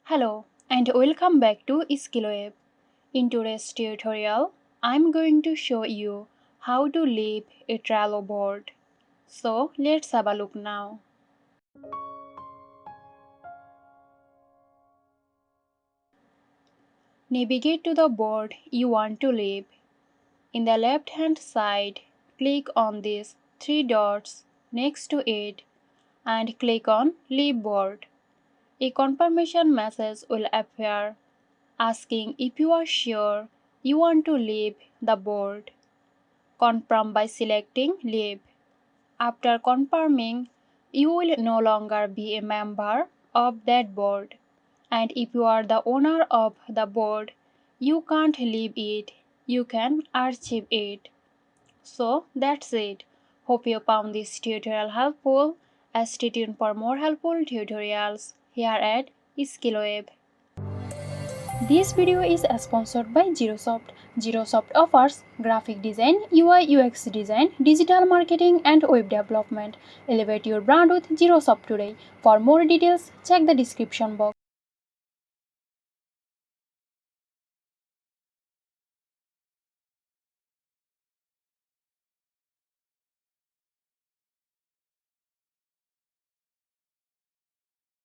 Hello and welcome back to SkillWeb. In today's tutorial, I'm going to show you how to leave a Trello board. So let's have a look now. Navigate to the board you want to leave. In the left hand side, click on these three dots next to it and click on Leave Board. A confirmation message will appear asking if you are sure you want to leave the board. Confirm by selecting Leave. After confirming, you will no longer be a member of that board. And if you are the owner of the board, you can't leave it, you can archive it. So that's it. Hope you found this tutorial helpful. Stay tuned for more helpful tutorials here at SkillWeb. This video is sponsored by Zerosoft. Zerosoft offers graphic design, UI UX design, digital marketing and web development. Elevate your brand with Zerosoft today. For more details, check the description box.